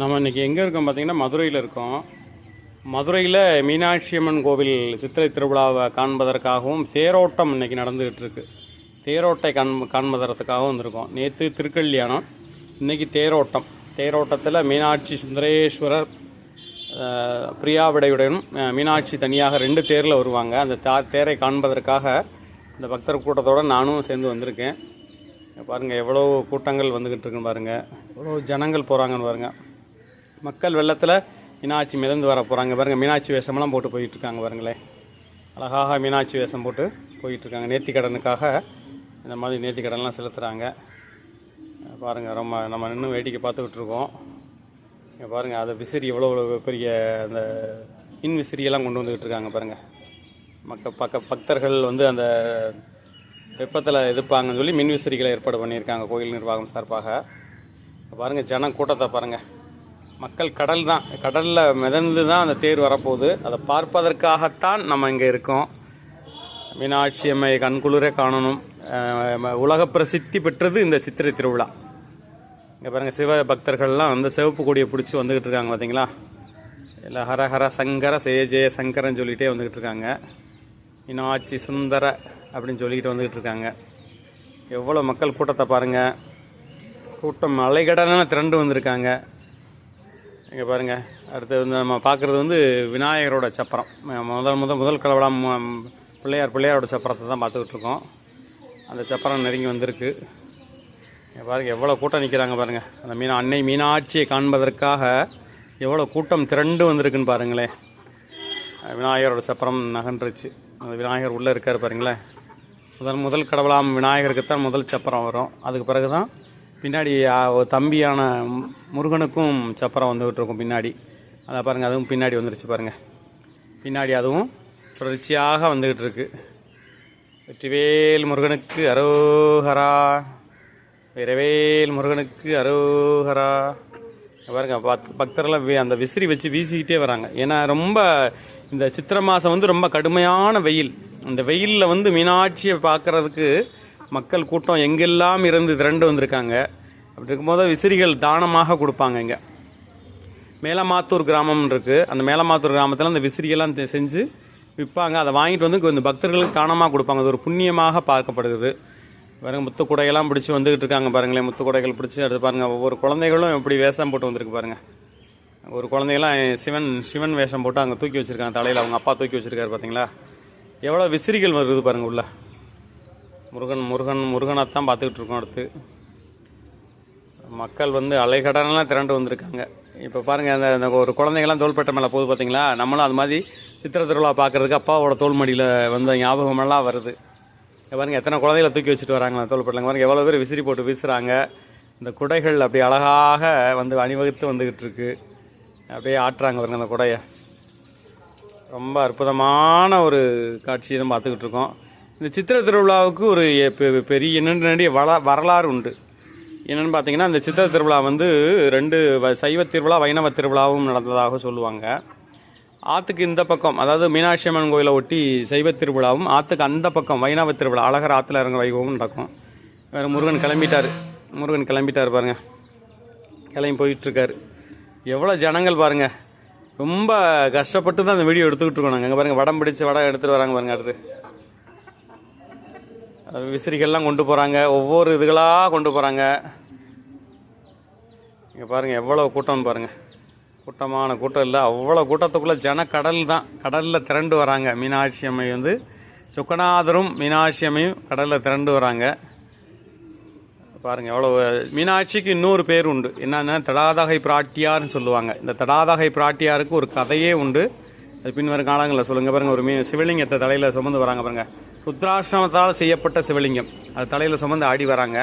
நம்ம இன்றைக்கி எங்கே இருக்கோம் பார்த்திங்கன்னா மதுரையில் இருக்கோம். மதுரையில் மீனாட்சி அம்மன் கோவில் சித்திரை திருவிழாவை காண்பதற்காகவும் தேரோட்டம் இன்றைக்கி நடந்துகிட்டு இருக்குது. தேரோட்டை காண்பதற்காகவும் வந்திருக்கோம். நேற்று திருக்கல்யாணம், இன்றைக்கி தேரோட்டம். தேரோட்டத்தில் மீனாட்சி சுந்தரேஸ்வரர் பிரியாவிடையுடன் மீனாட்சி தனியாக 2 தேரில் வருவாங்க. அந்த தேரை காண்பதற்காக இந்த பக்தர் கூட்டத்தோடு நானும் சேர்ந்து வந்திருக்கேன். பாருங்கள் எவ்வளோ கூட்டங்கள் வந்துக்கிட்டு இருக்குன்னு பாருங்கள், எவ்வளோ ஜனங்கள் போகிறாங்கன்னு பாருங்கள். மக்கள் வெள்ளத்தில் மீனாட்சி மிதந்து வர போகிறாங்க பாருங்கள். மீனாட்சி வேஷமெல்லாம் போட்டு போயிட்டுருக்காங்க பாருங்களேன். அழகாக மீனாட்சி வேஷம் போட்டு போயிட்டுருக்காங்க. நேர்த்திக்கடனுக்காக இந்த மாதிரி நேர்த்திக்கடன்லாம் செலுத்துகிறாங்க பாருங்கள். ரொம்ப நம்ம இன்னும் வேடிக்கை பார்த்துக்கிட்டு இருக்கோம். பாருங்கள், அதை விசிறி எவ்வளோ பெரிய அந்த மின் விசிறியெல்லாம் கொண்டு வந்துக்கிட்டு இருக்காங்க பாருங்கள். பக்தர்கள் வந்து அந்த வெப்பத்தில் எதிர்ப்பாங்கன்னு சொல்லி மின் விசிறிகளை ஏற்பாடு பண்ணியிருக்காங்க கோயில் நிர்வாகம் சார்பாக. பாருங்கள் ஜன கூட்டத்தை பாருங்கள். மக்கள் கடலில் மிதந்து தான் அந்த தேர் வரப்போகுது. அதை பார்ப்பதற்காகத்தான் நம்ம இங்கே இருக்கோம். மீனாட்சி அம்மை கண்குளிரே காணணும். உலக பிரசித்தி பெற்றது இந்த சித்திரை திருவிழா. இங்கே பாருங்கள், சிவ பக்தர்கள்லாம் வந்து சிவப்பு கொடியை பிடிச்சி வந்துக்கிட்டு இருக்காங்க பார்த்தீங்களா. இல்லை ஹர ஹர சங்கர ஜெய சங்கரன்னு சொல்லிகிட்டே வந்துக்கிட்டு இருக்காங்க. மீனாட்சி சுந்தர அப்படின்னு சொல்லிக்கிட்டு வந்துக்கிட்டு இருக்காங்க. எவ்வளோ மக்கள் கூட்டத்தை பாருங்கள். கூட்டம் அலைகடலான திரண்டு வந்திருக்காங்க. இங்கே பாருங்கள். அடுத்து வந்து நம்ம பார்க்குறது வந்து விநாயகரோட சப்பரம். முதல் கலவலாம் பிள்ளையாரோட சப்பரத்தை தான் பார்த்துக்கிட்டு இருக்கோம். அந்த சப்பரம் நெருங்கி வந்திருக்கு. இங்கே பாருங்கள் எவ்வளோ கூட்டம் நிற்கிறாங்க பாருங்கள். அந்த அன்னை மீனாட்சியை காண்பதற்காக எவ்வளோ கூட்டம் திரண்டு வந்திருக்குன்னு பாருங்களேன். விநாயகரோட சப்பரம் நகன்றுச்சு. அந்த விநாயகர் உள்ளே இருக்கார் பாருங்களேன். முதல் கடவுளாம் விநாயகருக்குத்தான் முதல் சப்பரம் வரும். அதுக்கு பிறகு தான் பின்னாடி தம்பியான முருகனுக்கும் சப்பரம் வந்துக்கிட்டு இருக்கும் பின்னாடி. அதை பாருங்கள், அதுவும் பின்னாடி வந்துருச்சு பாருங்கள். பின்னாடி அதுவும் தொடர்ச்சியாக வந்துக்கிட்டு இருக்கு. வெற்றிவேல் முருகனுக்கு அரோஹரா, வீரவேல் முருகனுக்கு அரோஹரா. பாருங்கள், பக்தர்கள்லாம் அந்த விசிறி வச்சு வீசிக்கிட்டே வராங்க. ஏன்னா ரொம்ப இந்த சித்திரை மாதம் வந்து ரொம்ப கடுமையான வெயில். அந்த வெயிலில் வந்து மீனாட்சியை பார்க்குறதுக்கு மக்கள் கூட்டம் எங்கெல்லாம் இருந்து திரண்டு வந்திருக்காங்க. அப்படி இருக்கும்போது விசிறிகள் தானமாக கொடுப்பாங்க. இங்கே மேலமாத்தூர் கிராமம் இருக்குது. அந்த மேலமாத்தூர் கிராமத்தில் அந்த விசிறியெல்லாம் செஞ்சு விற்பாங்க. அதை வாங்கிட்டு வந்து இந்த பக்தர்களுக்கு தானமாக கொடுப்பாங்க. அது ஒரு புண்ணியமாக பார்க்கப்படுது. பாருங்கள், முத்துக்குடையெல்லாம் பிடிச்சி வந்துக்கிட்டு இருக்காங்க பாருங்களேன். முத்துக்குடைகள் பிடிச்சி அடுத்து பாருங்கள். ஒவ்வொரு குழந்தைகளும் எப்படி வேஷம் போட்டு வந்திருக்கு பாருங்கள். ஒரு குழந்தைகளாம் சிவன் வேஷம் போட்டு அங்கே தூக்கி வச்சுருக்காங்க. தலையில் அவங்க அப்பா தூக்கி வச்சுருக்காரு பார்த்தீங்களா. எவ்வளோ விசிறிகள் வருது பாருங்கள் உள்ள. முருகனைத்தான் பார்த்துக்கிட்டு இருக்கோம். அடுத்து மக்கள் வந்து அலைகடலாம் திரண்டு வந்திருக்காங்க. இப்போ பாருங்கள், அந்த ஒரு குழந்தைங்கள்லாம் தோள்பட்டை மேலே போகுது பார்த்தீங்களா. நம்மளும் அது மாதிரி சித்திரை திருவிழா பார்க்குறதுக்கு அப்பாவோட தோல்மடியில் வந்த ஞாபகமெல்லாம் வருது. பாருங்கள் எத்தனை குழந்தைகளை தூக்கி வச்சுட்டு வராங்களா தோள்பட்டில். பாருங்கள் எவ்வளோ பேர் விசிறி போட்டு வீசுகிறாங்க. இந்த குடைகள் அப்படி அழகாக வந்து அணிவகுத்து வந்துக்கிட்டு இருக்கு. அப்படியே ஆட்டுறாங்க பாருங்கள் அந்த குடையை. ரொம்ப அற்புதமான ஒரு காட்சியை தான் பார்த்துக்கிட்டு இருக்கோம். இந்த சித்திரை திருவிழாவுக்கு ஒரு பெரிய என்னென்ன வரலாறு உண்டு. என்னென்னு பார்த்தீங்கன்னா, இந்த சித்திரை திருவிழா வந்து 2 சைவ திருவிழா வைணவ திருவிழாவும் நடந்ததாக சொல்லுவாங்க. ஆற்றுக்கு இந்த பக்கம், அதாவது மீனாட்சி அம்மன் கோயிலை ஒட்டி சைவ திருவிழாவும், ஆற்றுக்கு அந்த பக்கம் வைணவ திருவிழா அழகர் ஆற்றுல இறங்க வைபவமும் நடக்கும். வேறு முருகன் கிளம்பிட்டார் பாருங்கள். கிளம்பி போயிட்டுருக்காரு. எவ்வளோ ஜனங்கள் பாருங்கள். ரொம்ப கஷ்டப்பட்டு தான் அந்த வீடியோ எடுத்துக்கிட்டு இருக்கோம் நாங்கள். அங்கே பாருங்கள், வடம் பிடிச்சி எடுத்துகிட்டு வராங்க பாருங்கள். அடுத்து விசிறிகள்லாம் கொண்டு போகிறாங்க. ஒவ்வொரு இதுகளாக கொண்டு போகிறாங்க. இங்கே பாருங்கள் எவ்வளோ கூட்டம்னு பாருங்கள். கூட்டமான கூட்டம் இல்லை, அவ்வளோ கூட்டத்துக்குள்ளே கடலில் திரண்டு வராங்க. மீனாட்சி அம்மை வந்து சொக்கநாதரும் மீனாட்சி அம்மையும் கடலில் திரண்டு வராங்க பாருங்கள். எவ்வளோ மீனாட்சிக்கு இன்னொரு பேர் உண்டு. என்னென்னா தடாதகை பிராட்டியார்னு சொல்லுவாங்க. இந்த தடாதகை பிராட்டியாருக்கு ஒரு கதையே உண்டு. அது பின்வரும் காலங்களில் சொல்லுங்கள். பாருங்கள், ஒரு சிவலிங்கத்தை தலையில் சுமந்து வராங்க பாருங்கள். ருத்ராட்சமத்தால் செய்யப்பட்ட சிவலிங்கம், அது தலையில் சுமந்து ஆடி வராங்க.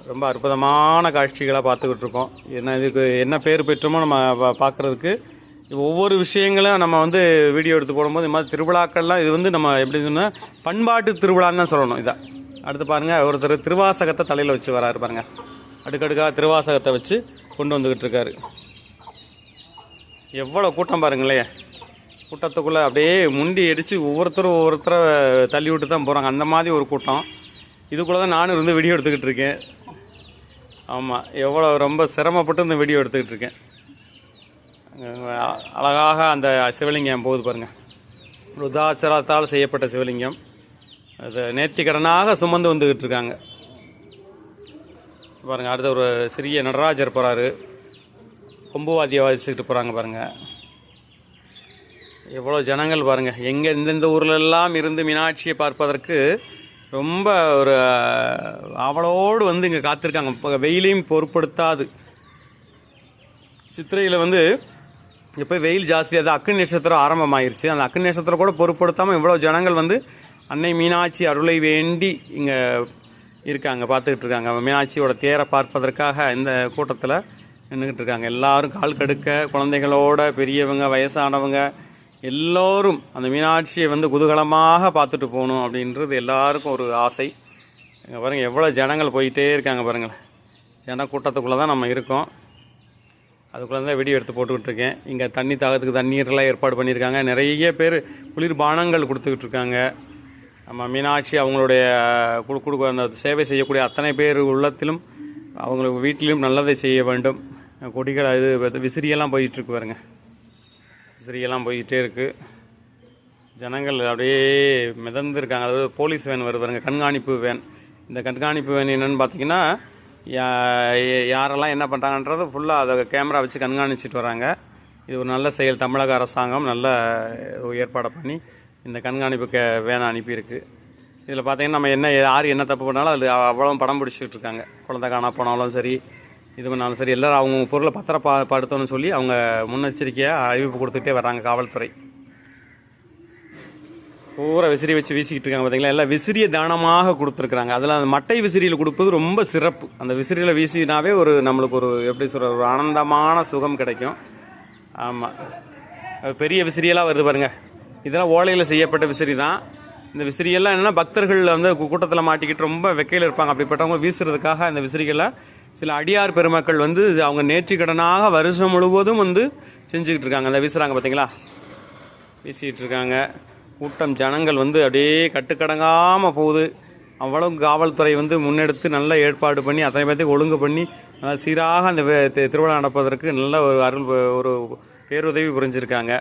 ரொம்ப அற்புதமான காட்சிகளாக பார்த்துக்கிட்டு இருக்கோம். இதுக்கு என்ன பேர் பெற்றோமோ நம்ம பார்க்குறதுக்கு ஒவ்வொரு விஷயங்களும் நம்ம வந்து வீடியோ எடுத்து போடும்போது இந்த மாதிரி திருவிழாக்கள்லாம் இது வந்து நம்ம எப்படி சொன்னால் பண்பாட்டு திருவிழான்னு தான் சொல்லணும். இதை அடுத்து பாருங்கள், ஒருத்தர் திருவாசகத்தை தலையில் வச்சு வராரு பாருங்கள். அடுக்கடுக்காக திருவாசகத்தை வச்சு கொண்டு வந்துக்கிட்டு இருக்காரு. எவ்வளோ கூட்டம் பாருங்களேன். கூட்டத்துக்குள்ளே அப்படியே முண்டி அடித்து ஒவ்வொருத்தரை தள்ளி விட்டு தான் போகிறாங்க. அந்த மாதிரி ஒரு கூட்டம். இதுக்குள்ளே தான் நானும் இருந்து வீடியோ எடுத்துக்கிட்டு இருக்கேன். ஆமாம், எவ்வளோ ரொம்ப சிரமப்பட்டு இந்த வீடியோ எடுத்துக்கிட்டு இருக்கேன். அழகாக அந்த சிவலிங்கம் போகுது பாருங்கள். ருதாச்சலத்தால் செய்யப்பட்ட சிவலிங்கம். அது நேர்த்திக்கடனாக சுமந்து வந்துக்கிட்டு இருக்காங்க பாருங்கள். அடுத்த ஒரு சிறிய நடராஜர் போகிறாரு, கொம்புவாதியை வாசிச்சுக்கிட்டு போகிறாங்க பாருங்கள். எவ்வளோ ஜனங்கள் பாருங்கள். எங்கே இந்தந்த ஊர்லெல்லாம் இருந்து மீனாட்சியை பார்ப்பதற்கு ரொம்ப ஒரு அவளோடு வந்து இங்கே காத்திருக்காங்க. இப்போ வெயிலையும் பொருட்படுத்தாது. சித்திரையில் வந்து இப்போ வெயில் ஜாஸ்தியாக அக்னி நட்சத்திரம் ஆரம்பமாயிருச்சு. அந்த அக்னி நட்சத்திரம் கூட பொருட்படுத்தாமல் இவ்வளோ ஜனங்கள் வந்து அன்னை மீனாட்சி அருளை வேண்டி இங்கே இருக்காங்க, பார்த்துக்கிட்டு இருக்காங்க. மீனாட்சியோட தேரை பார்ப்பதற்காக இந்த கூட்டத்தில் நின்றுக்கிட்டு இருக்காங்க. எல்லோரும் கால் கடுக்க, குழந்தைகளோட, பெரியவங்க, வயசானவங்க எல்லோரும் அந்த மீனாட்சியை வந்து குதூகலமாக பார்த்துட்டு போகணும் அப்படின்றது எல்லாருக்கும் ஒரு ஆசை. இங்கே பாருங்கள் எவ்வளோ ஜனங்கள் போயிட்டே இருக்காங்க பாருங்கள். ஜன கூட்டத்துக்குள்ளே தான் நம்ம இருக்கோம். அதுக்குள்ளே தான் வீடியோ எடுத்து போட்டுக்கிட்டு இருக்கேன். இங்கே தண்ணி தாகத்துக்கு தண்ணீர்லாம் ஏற்பாடு பண்ணியிருக்காங்க. நிறைய பேர் குளிர்பானங்கள் கொடுத்துக்கிட்டு இருக்காங்க. நம்ம மீனாட்சி அவங்களுடைய அந்த சேவை செய்யக்கூடிய அத்தனை பேர் உள்ளத்திலும் அவங்களுக்கு வீட்டிலும் நல்லதை செய்ய வேண்டும். கொடிகள் இது விசிறியெல்லாம் போயிட்டுருக்கு பாருங்க. விசிறியெல்லாம் போயிட்டே இருக்குது. ஜனங்கள் அப்படியே மிதந்துருக்காங்க. அதாவது போலீஸ் வேன் வருது பாருங்க, கண்காணிப்பு வேன். இந்த கண்காணிப்பு வேன் என்னென்னு பார்த்தீங்கன்னா யாரெல்லாம் என்ன பண்ணுறாங்கன்றது ஃபுல்லாக அதை கேமரா வச்சு கண்காணிச்சிட்டு வராங்க. இது ஒரு நல்ல செயல். தமிழக அரசாங்கம் நல்ல ஏற்பாடை பண்ணி இந்த கண்காணிப்பு வேனை அனுப்பியிருக்கு. இதில் பார்த்திங்கன்னா நம்ம யார் என்ன தப்பு பண்ணாலும் அது அவ்வளோ படம் பிடிச்சிக்கிட்டு இருக்காங்க. குழந்தை காணா போனாலும் சரி, இது பண்ணாலும் சரி, எல்லோரும் அவங்க பொருளை பத்திரப்படுத்தணும்னு சொல்லி அவங்க முன்னெச்சரிக்கையாக அறிவிப்பு கொடுத்துட்டே வர்றாங்க காவல்துறை. பூரா விசிறி வச்சு வீசிக்கிட்டு இருக்காங்க பார்த்தீங்களா. எல்லாம் விசிறியை தானமாக கொடுத்துருக்குறாங்க. அதில் அந்த மட்டை விசிறியில் கொடுப்பது ரொம்ப சிறப்பு. அந்த விசிறியில் வீசினாவே ஒரு நம்மளுக்கு ஒரு எப்படி சொல்கிற ஒரு ஆனந்தமான சுகம் கிடைக்கும். ஆமாம், பெரிய விசிறியெல்லாம் வருது பாருங்கள். இதெல்லாம் ஓலையில் செய்யப்பட்ட விசிறி தான். இந்த விசிறியெல்லாம் என்னென்னா பக்தர்கள் வந்து கூட்டத்தில் மாட்டிக்கிட்டு ரொம்ப வெக்கையில் இருப்பாங்க. அப்படிப்பட்டவங்க வீசுறதுக்காக இந்த விசிறிகளை சில அடியார் பெருமக்கள் வந்து அவங்க நேர்த்திக்கடனாக வருஷம் முழுவதும் வந்து செஞ்சுக்கிட்டு இருக்காங்க. அந்த வீசுகிறாங்க பார்த்தீங்களா, வீசிக்கிட்டு இருக்காங்க. கூட்டம் ஜனங்கள் வந்து அப்படியே கட்டுக்கடங்காமல் போகுது. அவ்வளவு காவல்துறை வந்து முன்னெடுத்து நல்ல ஏற்பாடு பண்ணி அத்தனை பேர்த்துக்கு ஒழுங்கு பண்ணி நல்லா சீராக அந்த திருவிழா நடப்பதற்கு நல்ல ஒரு பேருதவி புரிஞ்சிருக்காங்க.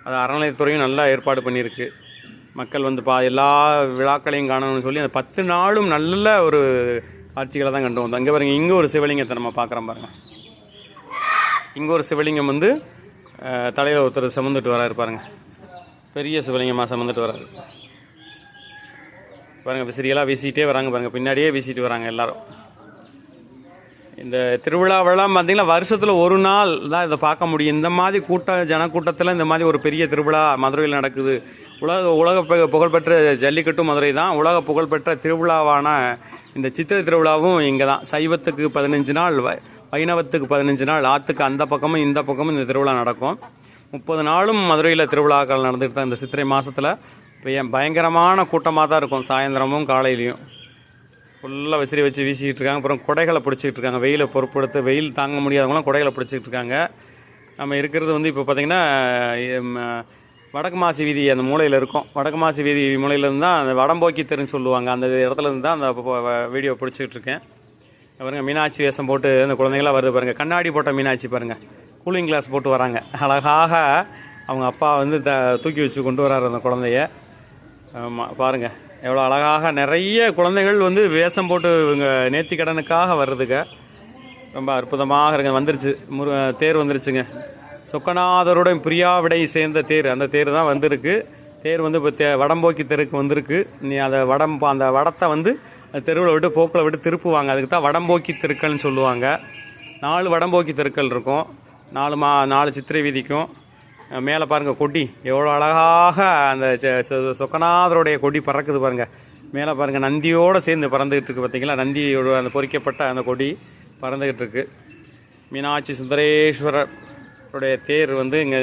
அது அறநிலையத்துறையும் நல்லா ஏற்பாடு பண்ணியிருக்கு. மக்கள் வந்து எல்லா விழாக்களையும் காணணும்னு சொல்லி அந்த 10 நாளும் நல்ல ஒரு காட்சிகளை தான் கண்டு வந்தோம். இங்கே பாருங்கள், இங்கே ஒரு சிவலிங்கத்தை நம்ம பார்க்குறோம் பாருங்கள். இங்கே ஒரு சிவலிங்கம் வந்து தலையில் ஒருத்தர் சுமந்துட்டு வராரு பாருங்கள். பெரிய சிவலிங்கமாக சுமந்துட்டு வராரு பாருங்கள். விசிறியெல்லாம் வீசிகிட்டே வராங்க பாருங்கள். பின்னாடியே வீசிட்டு வராங்க எல்லோரும். இந்த திருவிழாவெல்லாம் பார்த்திங்கன்னா வருஷத்தில் ஒரு நாள் தான் இதை பார்க்க முடியும். இந்த மாதிரி ஜனக்கூட்டத்தில் இந்த மாதிரி ஒரு பெரிய திருவிழா மதுரையில் நடக்குது. உலக புகழ்பெற்ற ஜல்லிக்கட்டு மதுரை தான். உலக புகழ்பெற்ற திருவிழாவான இந்த சித்திரை திருவிழாவும் இங்கே தான். சைவத்துக்கு 15 நாள், வைணவத்துக்கு 15 நாள், ஆற்றுக்கு அந்த பக்கமும் இந்த பக்கமும் இந்த திருவிழா நடக்கும். 30 நாளும் மதுரையில் திருவிழாக்கள் நடந்துகிட்டு தான். இந்த சித்திரை மாதத்தில் பயங்கரமான கூட்டமாக தான் இருக்கும். சாயந்தரமும் காலையிலையும் ஃபுல்லாக விசிறி வச்சு வீசிக்கிட்டு இருக்காங்க. அப்புறம் குடைகளை பிடிச்சிக்கிட்டு இருக்காங்க. வெயிலை பொறுப்படுத்த, வெயில் தாங்க முடியாதவங்களாம் குடைகளை பிடிச்சிக்கிட்டு இருக்காங்க. நம்ம இருக்கிறது வந்து இப்போ பார்த்திங்கன்னா வடக்கு மாசி வீதி அந்த மூலையில் இருக்கும். வடக்கு மாசி வீதி மூலையிலேருந்து தான் அந்த வடம்போக்கி தெருன்னு சொல்லுவாங்க. அந்த இடத்துல இருந்து தான் அந்த வீடியோ பிடிச்சிக்கிட்டு இருக்கேன். பாருங்கள், மீனாட்சி வேஷம் போட்டு அந்த குழந்தைங்களாம் வருது பாருங்கள். கண்ணாடி போட்ட மீனாட்சி பாருங்கள். கூலிங் கிளாஸ் போட்டு வராங்க. அழகாக அவங்க அப்பா வந்து தூக்கி வச்சு கொண்டு வராரு அந்த குழந்தைய. ஆமாம், பாருங்கள் எவ்வளோ அழகாக நிறைய குழந்தைகள் வந்து வேஷம் போட்டு இவங்க நேர்த்திக்கடனுக்காக வர்றதுங்க. ரொம்ப அற்புதமாக இருங்க. வந்துருச்சு, தேர் வந்துருச்சுங்க. சொக்கநாதருடைய பிரியாவிடை சேர்ந்த தேர், அந்த தேர் தான் வந்திருக்கு. தேர் வந்து இப்போ வடம்போக்கி தெருக்கு வந்திருக்கு. நீ அந்த வடத்தை வந்து தெருவில் விட்டு போக்கில் விட்டு திருப்புவாங்க. அதுக்கு தான் வடம்போக்கி தெருக்கள்னு சொல்லுவாங்க. 4 வடம்போக்கி தெருக்கள் இருக்கும். 4 சித்திரை வீதிக்கும். மேலே பாருங்கள் கொடி எவ்வளோ அழகாக அந்த சொக்கநாதருடைய கொடி பறக்குது பாருங்கள். மேலே பாருங்கள், நந்தியோடு சேர்ந்து பறந்துக்கிட்டு இருக்குது பார்த்தீங்களா. நந்தியோட அந்த பொறிக்கப்பட்ட அந்த கொடி பறந்துக்கிட்டு இருக்குது. மீனாட்சி சுந்தரேஸ்வரருடைய தேர் வந்து இங்கே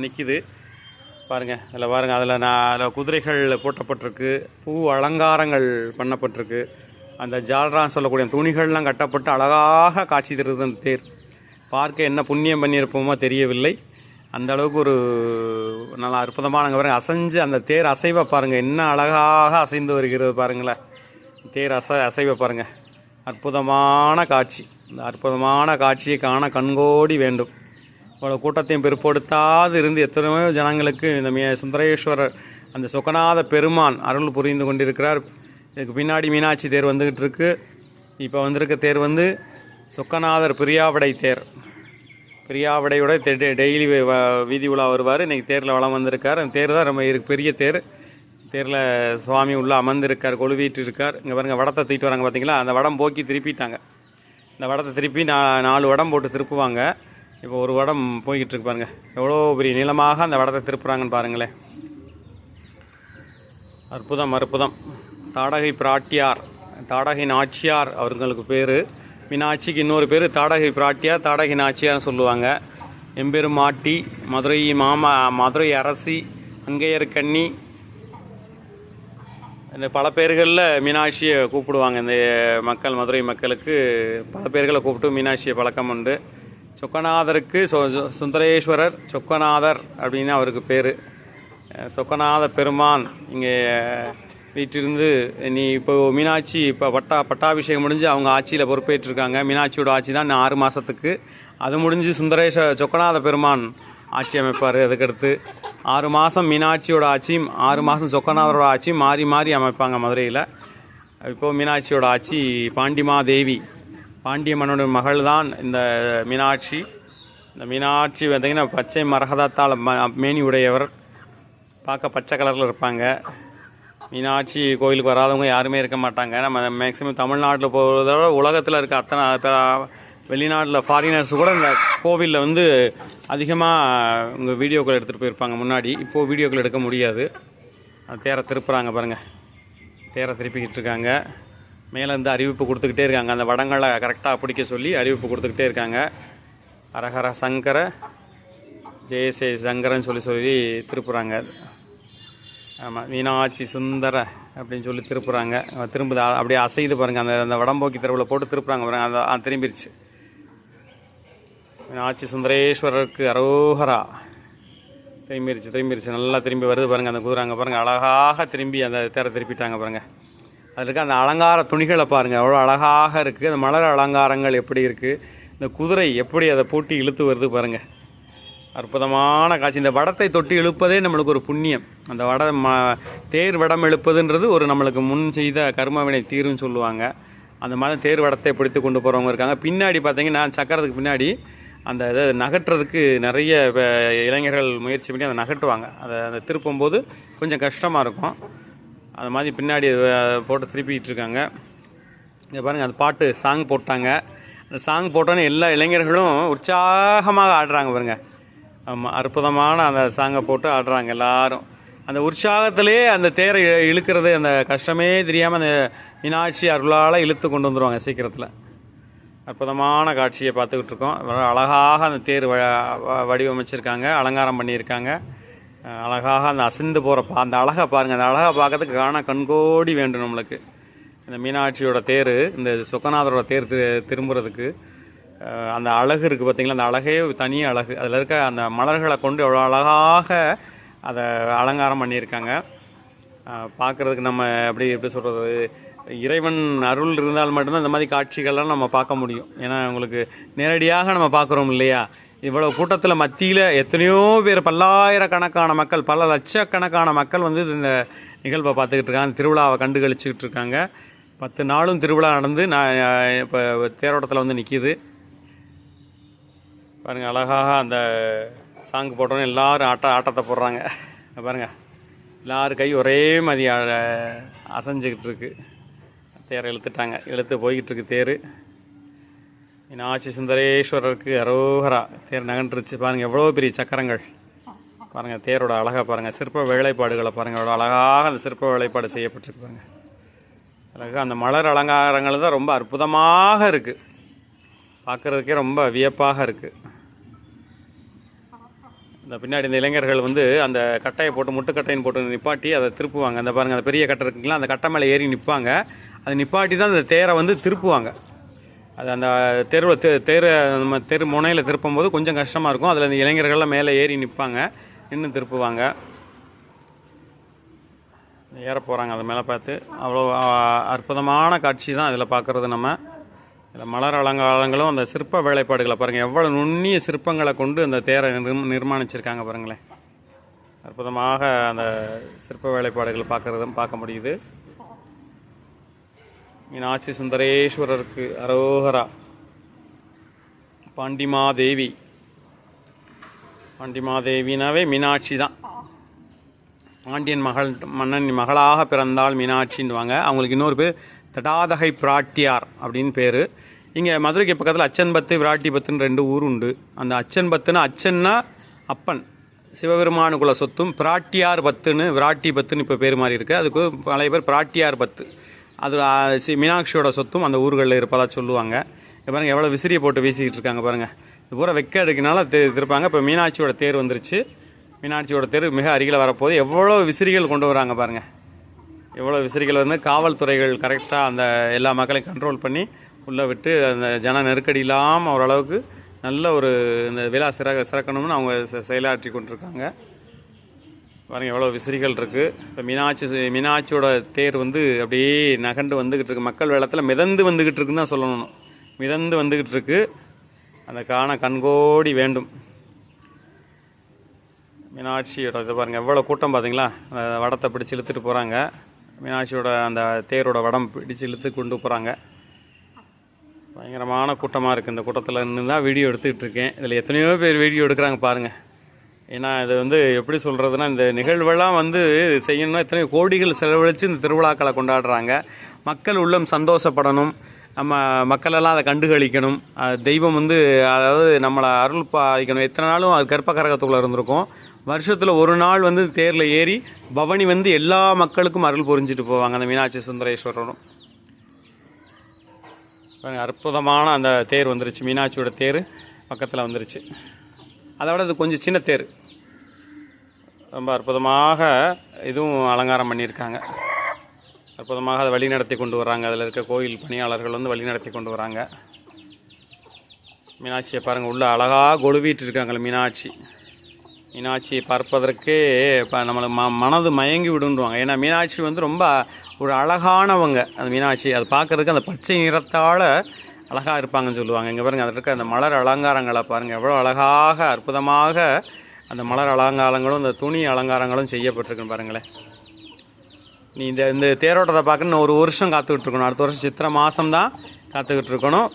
நிற்கிது பாருங்கள். அதில் பாருங்கள், அதில் குதிரைகள் போட்டப்பட்டிருக்கு, பூ அலங்காரங்கள் பண்ணப்பட்டிருக்கு. அந்த ஜால்ரான்னு சொல்லக்கூடிய துணிகள்லாம் கட்டப்பட்டு அழகாக காட்சி தருது அந்த தேர். பார்க்க என்ன புண்ணியம் பண்ணியிருப்போமோ தெரியவில்லை. அந்த அளவுக்கு ஒரு நல்லா அற்புதமானங்க பாருங்கள். அசைஞ்சு அந்த தேர் அசைவை பாருங்கள், என்ன அழகாக அசைந்து வருகிறது பாருங்களேன். தேர் அசைவை பாருங்கள், அற்புதமான காட்சி. இந்த அற்புதமான காட்சியை காண கண்கோடி வேண்டும். இவ்வளோ கூட்டத்தையும் பிற்படுத்தாது இருந்து எத்தனையோ ஜனங்களுக்கு இந்த சுந்தரேஸ்வரர் அந்த சொக்கநாத பெருமான் அருள் புரிந்து கொண்டிருக்கிறார். இதுக்கு பின்னாடி மீனாட்சி தேர் வந்துக்கிட்டு இருக்கு. இப்போ வந்திருக்க தேர் வந்து சொக்கநாதர் பிரியாவிடை தேர். பிரியாவிடையோட டெய்லி வீதி உலா வருவார். இன்றைக்கி தேரில் வளம் வந்திருக்கார். அந்த தேர் தான் ரொம்ப பெரிய தேர். தேரில் சுவாமி உள்ளே அமர்ந்திருக்கார், கொழுவீட்டு இருக்கார். இங்கே பாருங்கள், வடத்தை தூக்கிட்டு வராங்க பார்த்தீங்களா? அந்த வடம் போக்கி திருப்பிட்டாங்க. இந்த வடத்தை திருப்பி 4 வடம் போட்டு திருப்புவாங்க. இப்போ ஒரு வடம் போய்கிட்டு இருக்கு பாருங்கள். எவ்வளோ பெரிய நீளமாக அந்த வடத்தை திருப்புறாங்கன்னு பாருங்களேன். அற்புதம் அற்புதம். தாடகை பிராட்டியார், தாடகை நாச்சியார் அவர்களுக்கு பேர். மீனாட்சிக்கு இன்னொரு பேர் தாடகை பிராட்டியார், தாடகை நாச்சியார்னு சொல்லுவாங்க. எம்பெருமாட்டி, மதுரை அரசி, அங்கையர்கண்ணி, இந்த பல பேர்களில் மீனாட்சியை கூப்பிடுவாங்க. இந்த மக்கள், மதுரை மக்களுக்கு பல பேர்களை கூப்பிட்டு மீனாட்சியை பழக்கம் உண்டு. சொக்கநாதருக்கு சுந்தரேஸ்வரர் சொக்கநாதர் அப்படின்னு அவருக்கு பேர். சொக்கநாத பெருமான் இங்கே வீட்டிலிருந்து இப்போ மீனாட்சி இப்போ பட்டாபிஷேகம் முடிஞ்சு அவங்க ஆட்சியில் பொறுப்பேற்றிருக்காங்க. மீனாட்சியோட ஆட்சி தான் இன்னும் 6 மாதத்துக்கு. அது முடிஞ்சு சொக்கநாத பெருமான் ஆட்சி அமைப்பார். அதுக்கடுத்து 6 மாதம் மீனாட்சியோட ஆட்சியும் 6 மாதம் சொக்கநாதரோட ஆட்சியும் மாறி மாறி அமைப்பாங்க மதுரையில். இப்போது மீனாட்சியோட ஆட்சி பாண்டிமாதேவி, பாண்டிய மன்னனுடைய மகள் தான் இந்த மீனாட்சி. இந்த மீனாட்சி பார்த்திங்கன்னா பச்சை மரகதத்தால் மேனி உடையவர். பார்க்க பச்சை கலரில் இருப்பாங்க. மீனாட்சி கோயிலுக்கு வராதவங்க யாருமே இருக்க மாட்டாங்க. நம்ம மேக்ஸிமம் தமிழ்நாட்டில் போகிறதோட உலகத்தில் இருக்க அத்தனை வெளிநாட்டில் ஃபாரினர்ஸ் கூட இந்த கோவிலில் வந்து அதிகமாக உங்கள் வீடியோக்கள் எடுத்துகிட்டு போயிருப்பாங்க முன்னாடி. இப்போது வீடியோக்கள் எடுக்க முடியாது. அந்த தேரை திருப்புறாங்க பாருங்கள். தேரை திருப்பிக்கிட்டு இருக்காங்க. மேலேருந்து அறிவிப்பு கொடுத்துக்கிட்டே இருக்காங்க. அந்த வடங்களை கரெக்டாக பிடிக்க சொல்லி அறிவிப்பு கொடுத்துக்கிட்டே இருக்காங்க. ஹரஹர சங்கர ஜெயசே சங்கரன்னு சொல்லி திருப்புறாங்க. ஆமாம், மீனாட்சி சுந்தர அப்படின்னு சொல்லி திருப்புறாங்க. திரும்புது, அப்படியே அசைது பாருங்கள். அந்த வடம்போக்கி தெருவில் போட்டு திருப்புறாங்க பாருங்கள். அந்த திரும்பிடுச்சு. மீனாட்சி சுந்தரேஸ்வரருக்கு அரோகரா. திரும்பிடுச்சு நல்லா திரும்பி வருது பாருங்கள். அந்த குதிராங்க பாருங்கள், அழகாக திரும்பி அந்த தேரை திருப்பிட்டாங்க பாருங்கள். அதில் இருக்க அந்த அலங்கார துணிகளை பாருங்கள், எவ்வளோ அழகாக இருக்குது. அந்த மலர் அலங்காரங்கள் எப்படி இருக்குது, இந்த குதிரை எப்படி அதை பூட்டி இழுத்து வருது பாருங்கள். அற்புதமான காட்சி. இந்த வடத்தை தொட்டி இழுப்பதே நம்மளுக்கு ஒரு புண்ணியம். அந்த தேர் வடம் இழுப்பதுன்றது ஒரு நம்மளுக்கு முன் செய்த கர்மவினை தீருன்னு சொல்லுவாங்க. அந்த மாதிரி தேர் வடத்தை பிடித்து கொண்டு போகிறவங்க இருக்காங்க. பின்னாடி பார்த்தீங்கன்னா சக்கரத்துக்கு பின்னாடி அந்த இதை நகட்டுறதுக்கு நிறைய இளைஞர்கள் முயற்சி பண்ணி அதை நகட்டுவாங்க. அதை திருப்பும்போது கொஞ்சம் கஷ்டமாக இருக்கும். அது மாதிரி பின்னாடி போட்டு திருப்பிக்கிட்டு இருக்காங்க. இங்கே பாருங்கள், அந்த பாட்டு சாங் போட்டாங்க. அந்த சாங் போட்டோன்னே எல்லா இளைஞர்களும் உற்சாகமாக ஆடுறாங்க பாருங்கள். ஆமாம், அற்புதமான அந்த சாங்கை போட்டு ஆடுறாங்க எல்லாரும். அந்த உற்சாகத்திலே அந்த தேரை இழுக்கிறது, அந்த கஷ்டமே தெரியாமல் அந்த மீனாட்சி அருளால் இழுத்து கொண்டு வந்துடுவாங்க சீக்கிரத்தில். அற்புதமான காட்சியை பார்த்துக்கிட்டு இருக்கோம். அழகாக அந்த தேர் வடிவமைச்சிருக்காங்க, அலங்காரம் பண்ணியிருக்காங்க. அழகாக அந்த அசைந்து போகிற அந்த அழகை பாருங்கள். அந்த அழகை பார்க்கறதுக்கு காண கண்கோடி வேண்டும் நம்மளுக்கு. இந்த மீனாட்சியோட தேர், இந்த சொக்கநாதரோட தேர் திரும்புறதுக்கு அந்த அழகு இருக்குது பார்த்திங்களா? அந்த அழகே தனி அழகு. அதில் இருக்க அந்த மலர்களை கொண்டு எவ்வளோ அழகாக அதை அலங்காரம் பண்ணியிருக்காங்க. பார்க்குறதுக்கு நம்ம எப்படி சொல்கிறது, இறைவன் அருள் இருந்தால் மட்டும்தான் இந்த மாதிரி காட்சிகள்லாம் நம்ம பார்க்க முடியும். ஏன்னா உங்களுக்கு நேரடியாக நம்ம பார்க்குறோம் இல்லையா? இவ்வளோ கூட்டத்தில் மத்தியில் எத்தனையோ பேர், பல்லாயிரக்கணக்கான மக்கள், பல லட்சக்கணக்கான மக்கள் வந்து இந்த நிகழ்வை பார்த்துக்கிட்டு இருக்காங்க. திருவிழாவை கண்டு கழிச்சுக்கிட்டு இருக்காங்க. 10 நாளும் திருவிழா நடந்து நான் இப்போ தேரோட்டத்தில் வந்து நிற்கிது பாருங்கள். அழகாக அந்த சாங் போட்டோன்னே எல்லோரும் ஆட்டத்தை போடுறாங்க பாருங்கள். எல்லோரும் கை ஒரே மாதிரி அசைஞ்சிக்கிட்டு இருக்கு. தேரை இழுத்து போய்கிட்டு இருக்கு தேர். மீனாட்சி சுந்தரேஸ்வரருக்கு அரோகரா. தேர் நகன்றுச்சு பாருங்கள். எவ்வளோ பெரிய சக்கரங்கள் பாருங்கள். தேரோட அழகாக பாருங்கள். சிற்ப வேலைப்பாடுகளை பாருங்கள். எவ்வளோ அழகாக அந்த சிற்ப வேலைப்பாடு செய்யப்பட்டிருக்கு பாருங்கள். அழகாக அந்த மலர் அலங்காரங்கள் தான் ரொம்ப அற்புதமாக இருக்குது. பார்க்குறதுக்கே ரொம்ப வியப்பாக இருக்குது. இந்த பின்னாடி இந்த இளைஞர்கள் வந்து அந்த கட்டையை போட்டு, முட்டுக்கட்டைன்னு போட்டு நிப்பாட்டி அதை திருப்புவாங்க. அந்த பாருங்கள், அந்த பெரிய கட்டை இருக்குங்களா, அந்த கட்டை மேலே ஏறி நிற்பாங்க. அதை நிப்பாட்டி தான் அந்த தேரை வந்து திருப்புவாங்க. அது அந்த நம்ம தெரு முனையில் திருப்பும்போது கொஞ்சம் கஷ்டமாக இருக்கும். அதில் அந்த இளைஞர்கள்லாம் மேலே ஏறி நிற்பாங்க, நின்று திருப்புவாங்க. ஏற போகிறாங்க அதை மேலே பார்த்து. அவ்வளோ அற்புதமான காட்சி தான் இதில் பார்க்குறது நம்ம. இதில் மலர் அலங்காரங்களும் அந்த சிற்ப வேலைப்பாடுகளை பாருங்கள், எவ்வளோ நுண்ணிய சிற்பங்களை கொண்டு அந்த தேரை நிர்மாணிச்சிருக்காங்க பாருங்களேன். அற்புதமாக அந்த சிற்ப வேலைப்பாடுகள் பார்க்க முடியுது. மீனாட்சி சுந்தரேஸ்வரருக்கு அரோகரா. பாண்டிமாதேவி, பாண்டிமாதேவினாவே மீனாட்சி தான். பாண்டியன் மன்னன் மகளாக பிறந்தால் மீனாட்சின்னுவாங்க. அவங்களுக்கு இன்னொரு பேர் தடாதகை பிராட்டியார் அப்படின்னு பேர். இங்கே மதுரைக்கு பக்கத்தில் அச்சன்பத்து விராட்டிபத்துன்னு 2 ஊர் உண்டு. அந்த அச்சன்பத்துன்னா அச்சன்னா அப்பன் சிவபெருமானுக்குள்ள சொத்தும், பிராட்டியார் பத்துன்னு விராட்டி பத்துன்னு இப்போ பேர் மாறி இருக்குது. அதுக்கு பழைய பேர் பிராட்டியார் பத்து. அது மீனாட்சியோட சொத்தும் அந்த ஊர்களில் இருப்பதாக சொல்லுவாங்க. பாருங்கள் எவ்வளோ விசிறியை போட்டு வீசிக்கிட்டு இருக்காங்க பாருங்கள். இது பூரா வெக்க எடுக்கினால திருப்பாங்க. இப்போ மீனாட்சியோட தேர் வந்துருச்சு. மீனாட்சியோட தேர் மிக அருகில் வரப்போது. எவ்வளோ விசிறிகள் கொண்டு வராங்க பாருங்கள். எவ்வளோ விசிறிகள் வந்து காவல்துறைகள் கரெக்டாக அந்த எல்லா மக்களையும் கண்ட்ரோல் பண்ணி உள்ளே விட்டு அந்த ஜன நெருக்கடி இல்லாமல் ஓரளவுக்கு நல்ல ஒரு இந்த விழா சிறக்கணும்னு அவங்க செயலாற்றி கொண்டிருக்காங்க. பாருங்கள் எவ்வளோ விசிறிகள் இருக்குது. இப்போ மீனாட்சியோட தேர் வந்து அப்படியே நகண்டு வந்துக்கிட்டு இருக்குது. மக்கள் வெள்ளத்தில் மிதந்து வந்துக்கிட்டு இருக்குன்னு தான் சொல்லணும். மிதந்து வந்துக்கிட்டு இருக்கு. அந்த காண கண்கோடி வேண்டும். மீனாட்சியோட இது பாருங்கள் எவ்வளோ கூட்டம் பார்த்தீங்களா. அந்த வடத்தை பிடிச்சி இழுத்துட்டு போகிறாங்க. மீனாட்சியோட அந்த தேரோட வடம் பிடிச்சி இழுத்து கொண்டு போகிறாங்க. பயங்கரமான கூட்டமாக இருக்குது. இந்த கூட்டத்தில் இருந்து தான் வீடியோ எடுத்துக்கிட்டு இருக்கேன். இதில் எத்தனையோ பேர் வீடியோ எடுக்கிறாங்க பாருங்கள். ஏன்னா இது வந்து எப்படி சொல்கிறதுனா, இந்த நிகழ்வெல்லாம் வந்து செய்யணும்னா எத்தனையோ கோடிகள் செலவழித்து இந்த திருவிழாக்களை கொண்டாடுறாங்க. மக்கள் உள்ளம் சந்தோஷப்படணும். நம்ம மக்களெல்லாம் அதை கண்டுகளிக்கணும். தெய்வம் வந்து அதாவது நம்மளை அருள் பாதிக்கணும். எத்தனை நாளும் அது கற்பகரகத்துக்குள்ளே இருந்திருக்கும். வருஷத்தில் ஒரு நாள் வந்து தேரில் ஏறி பவனி வந்து எல்லா மக்களுக்கும் அருள் புரிஞ்சிட்டு போவாங்க அந்த மீனாட்சி சுந்தரேஸ்வரரும். அற்புதமான அந்த தேர் வந்துருச்சு. மீனாட்சியோட தேர் பக்கத்தில் வந்துருச்சு. அதை விட இது கொஞ்சம் சின்ன தேர். ரொம்ப அற்புதமாக இதுவும் அலங்காரம் பண்ணியிருக்காங்க. அற்புதமாக அதை வழி நடத்தி கொண்டு வராங்க. அதில் இருக்க கோயில் பணியாளர்கள் வந்து வழி நடத்தி கொண்டு வராங்க. மீனாட்சியை பாருங்கள், உள்ள அழகாக கொழுவிட்டு இருக்காங்களே மீனாட்சி. மீனாட்சியை பார்ப்பதற்கே இப்போ நம்மளை மனது மயங்கி விடுன்றுவாங்க. ஏன்னா மீனாட்சி வந்து ரொம்ப ஒரு அழகானவங்க. அந்த மீனாட்சி அது பார்க்குறதுக்கு அந்த பச்சை நிறத்தால் அழகாக இருப்பாங்கன்னு சொல்லுவாங்க. இங்கே பாருங்கள் அதில் இருக்க அந்த மலர் அலங்காரங்களை பாருங்கள் எவ்வளோ அழகாக அற்புதமாக அந்த மலர் அலங்காரங்களும் அந்த துணி அலங்காரங்களும் செய்யப்பட்டிருக்குன்னு பாருங்களேன். நீ இந்த தேரோட்டத்தை பார்க்கணும் ஒரு வருஷம் காத்துக்கிட்டு இருக்கணும். அடுத்த வருஷம் சித்திரை மாதம்தான் காத்துக்கிட்டு இருக்கணும்.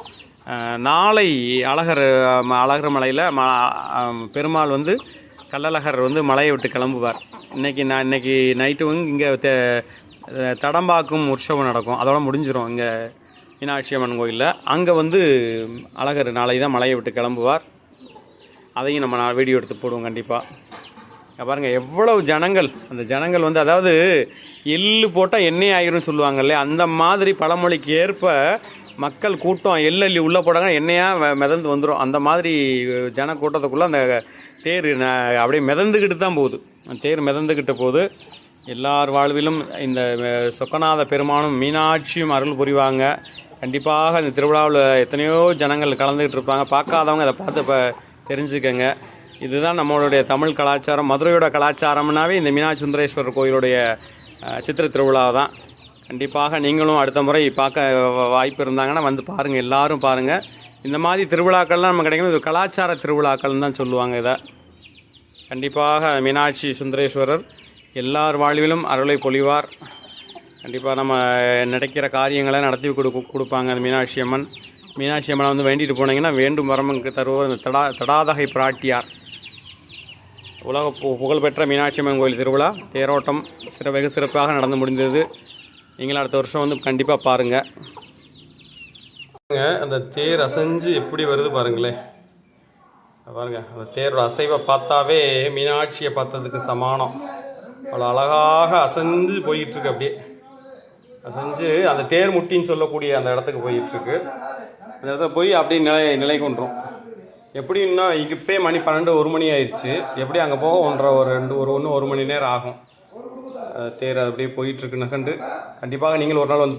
நாளை அழகர் மலையில் பெருமாள் வந்து கள்ளழகர் வந்து மலையை விட்டு கிளம்புவார். இன்னைக்கு நைட்டு வந்து இங்கே தடம்பாக்கும் உற்சவம் நடக்கும். அதோட முடிஞ்சிடும் இங்கே மீனாட்சி அம்மன் கோயிலில். அங்கே வந்து அழகர் நாளை தான் மலையை விட்டு கிளம்புவார். அதையும் நம்ம வீடியோ எடுத்து போடுவோம் கண்டிப்பாக. பாருங்கள் எவ்வளவு ஜனங்கள். அந்த ஜனங்கள் வந்து அதாவது எள்ளு போட்டால் எண்ணெய் ஆகிரும் சொல்லுவாங்க இல்லையா, அந்த மாதிரி பழமொழிக்கு ஏற்ப மக்கள் கூட்டம் எள்ளி உள்ளே போட்டாங்கன்னா எண்ணெயாக மிதந்து வந்துடும். அந்த மாதிரி ஜன கூட்டத்துக்குள்ளே அந்த தேர் அப்படியே மிதந்துக்கிட்டு தான் போகுது. அந்த தேர் மிதந்துக்கிட்ட போது எல்லார் வாழ்விலும் இந்த சொக்கநாத பெருமானும் மீனாட்சியும் அருள் புரிவாங்க. கண்டிப்பாக இந்த திருவிழாவில் எத்தனையோ ஜனங்கள் கலந்துக்கிட்டு இருப்பாங்க. பார்க்காதவங்க அதை பார்த்து இப்போ தெரிஞ்சுக்கங்க. இதுதான் நம்மளுடைய தமிழ் கலாச்சாரம். மதுரையோட கலாச்சாரம்னாவே இந்த மீனாட்சி சுந்தரேஸ்வரர் கோயிலுடைய சித்திரை திருவிழா தான். கண்டிப்பாக நீங்களும் அடுத்த முறை பார்க்க வாய்ப்பு இருந்தாங்கன்னா வந்து பாருங்கள், எல்லோரும் பாருங்கள். இந்த மாதிரி திருவிழாக்கள்லாம் நம்ம கிடைக்கும். இது கலாச்சார திருவிழாக்கள்னு தான் சொல்லுவாங்க இதை. கண்டிப்பாக மீனாட்சி சுந்தரேஸ்வரர் எல்லார் வாழ்விலும் அருளை பொழிவார். கண்டிப்பாக நம்ம நடக்கிற காரியங்களை நடத்தி கொடுப்பாங்க அந்த மீனாட்சி அம்மன். மீனாட்சி அம்மனை வந்து வேண்டிட்டு போனீங்கன்னா வேண்டும் வரமுக்கு தருவோர் இந்த தடாதகை பிராட்டியார். உலக புகழ்பெற்ற மீனாட்சி அம்மன் கோயில் திருவிழா தேரோட்டம் வெகு சிறப்பாக நடந்து முடிந்தது. நீங்களும் அடுத்த வருஷம் வந்து கண்டிப்பாக பாருங்கள். அந்த தேர் அசைஞ்சு எப்படி வருது பாருங்களேன். பாருங்கள் அந்த தேரோட அசைவை பார்த்தாவே மீனாட்சியை பார்த்ததுக்கு சமானம். அவ்வளோ அழகாக அசைஞ்சு போயிட்டுருக்கு. அப்படியே அசைஞ்சு அந்த தேர் முட்டின்னு சொல்லக்கூடிய அந்த இடத்துக்கு போயிட்டுருக்கு. அந்த இடத்துல போய் அப்படியே நிலை கொண்டுரும். எப்படின்னா இப்போயே மணி 12 1 மணி ஆயிடுச்சு. எப்படி அங்கே போக 1 மணி நேரம் ஆகும். தேர் அப்படியே போயிட்டுருக்கு நகண்டு. கண்டிப்பாக நீங்கள் ஒரு நாள் வந்து